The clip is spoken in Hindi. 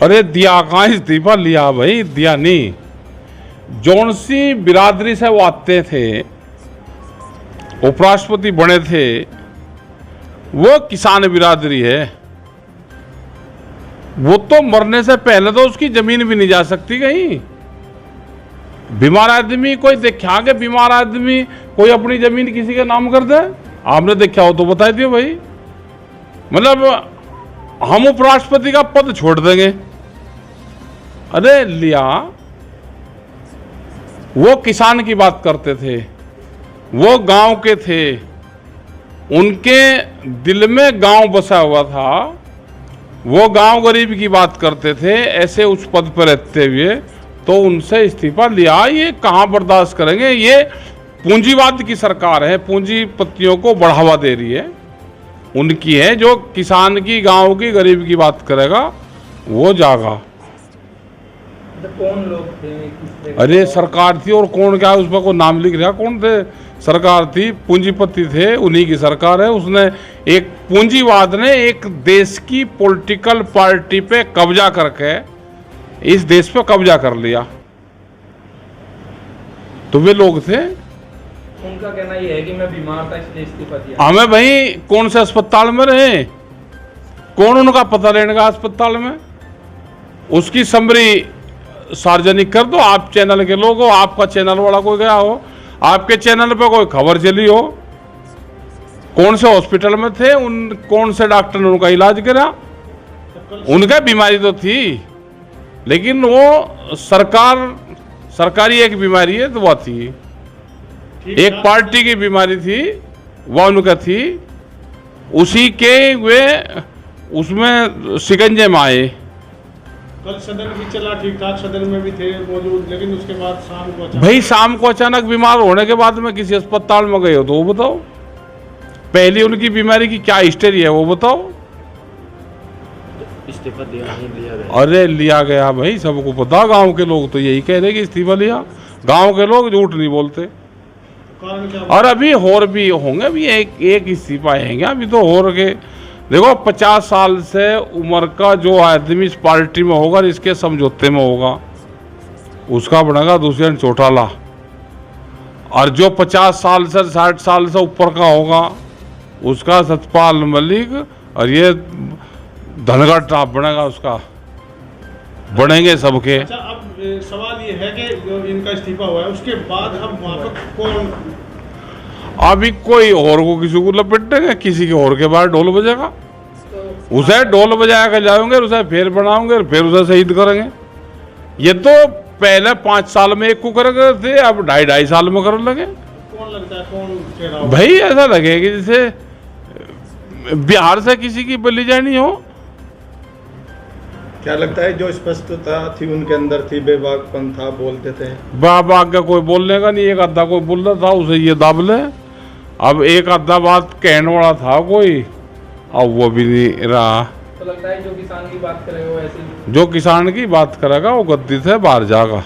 अरे दिया कहाँ इस्तीफा लिया भाई, दिया नहीं। जौन सी बिरादरी से वो आते थे, उपराष्ट्रपति बने थे, वो किसान बिरादरी है। वो तो मरने से पहले तो उसकी जमीन भी नहीं जा सकती कहीं। बीमार आदमी कोई देखा के बीमार आदमी कोई अपनी जमीन किसी के नाम कर दे? आपने देखा हो तो बता दियो भाई। मतलब हम उपराष्ट्रपति का पद छोड़ देंगे? अरे लिया, वो किसान की बात करते थे, वो गांव के थे, उनके दिल में गांव बसा हुआ था, वो गांव गरीब की बात करते थे। ऐसे उस पद पर रहते हुए तो उनसे इस्तीफा लिया, ये कहाँ बर्दाश्त करेंगे? ये पूंजीवाद की सरकार है, पूंजीपतियों को बढ़ावा दे रही है, उनकी है। जो किसान की, गांव की, गरीब की बात करेगा वो जागा। तो कौन लोग थे? अरे सरकार थी, और कौन क्या उस पर कोई नाम लिख रहा? कौन थे? सरकार थी, पूंजीपति थे, उन्हीं की सरकार है। उसने एक पूंजीवाद ने एक देश की पॉलिटिकल पार्टी पे कब्जा करके इस देश पे कब्जा कर लिया। तो वे लोग थे। उनका कहना यह है कि मैं बीमार था इसलिए इस्तीफा दिया। हमें भाई कौन से अस्पताल में रहे, कौन उनका पता लेने का अस्पताल में? उसकी समरी सार्वजनिक कर दो। आप चैनल के लोग हो, आपका चैनल वाला कोई गया हो, आपके चैनल पे कोई खबर चली हो, कौन से हॉस्पिटल में थे, उन कौन से डॉक्टर ने उनका इलाज करा? उनका बीमारी तो थी, लेकिन वो सरकारी एक बीमारी है तो वह थी, एक पार्टी की बीमारी थी, वह उनका थी। उसी के वे उसमें शिकंजे में आए। कल सदन भी चला ठीक ठाक, सदन में भी थे मौजूद, लेकिन उसके बाद शाम को भाई शाम को अचानक बीमार होने के बाद में किसी अस्पताल में गए हो तो वो बताओ। पहली उनकी बीमारी की क्या हिस्ट्री है वो बताओ। इस्तीफा दिया नहीं लिया गया? अरे लिया गया भाई, सबको पता। गांव के लोग तो यही कह रहे कि इस्तीफा लिया। गांव के लोग झूठ नहीं बोलते। कारण क्या? और अभी और भी होंगे, अभी एक इस्तीफा आएंगे अभी तो और के। देखो 50 साल से उम्र का जो आदमी इस पार्टी में होगा, इसके समझौते में होगा, उसका बनेगा दूसरे चौटाला। और जो 50 साल से 60 साल से ऊपर का होगा, उसका सतपाल मलिक। और ये धनगर टाप बनेगा, उसका बनेंगे सबके। अच्छा, अब सवाल ये है कि जो इनका इस्तीफा हुआ है उसके बाद अब वहाँ पर कौन? अभी कोई और को किसी को लपेट देंगे, किसी के और के बाद ढोल बजेगा, उसे ढोल बजा कर जाएंगे, उसे फिर बनाओगे, फिर उसे शहीद करेंगे। ये तो पहले 5 साल में एक को कर थे, अब 2.5 साल में कर लगे। कौन लगता है, कौन चेहरा होगा? भाई ऐसा लगे कि जैसे बिहार से किसी की बलि जानी हो। क्या लगता है जो स्पष्टता थी उनके अंदर थी, बेबाकपन था, बोलते थे? बाप आगे कोई बोलने का नहीं, एक आधा कोई बोल रहा था उसे ये दाब ले। अब एक आधा बात कहने वाला था कोई, अब वो भी नहीं रहा। तो लगता है जो किसान की बात करेगा वो ऐसे ही जो किसान की बात करेगा वो गद्दी से बाहर जाएगा।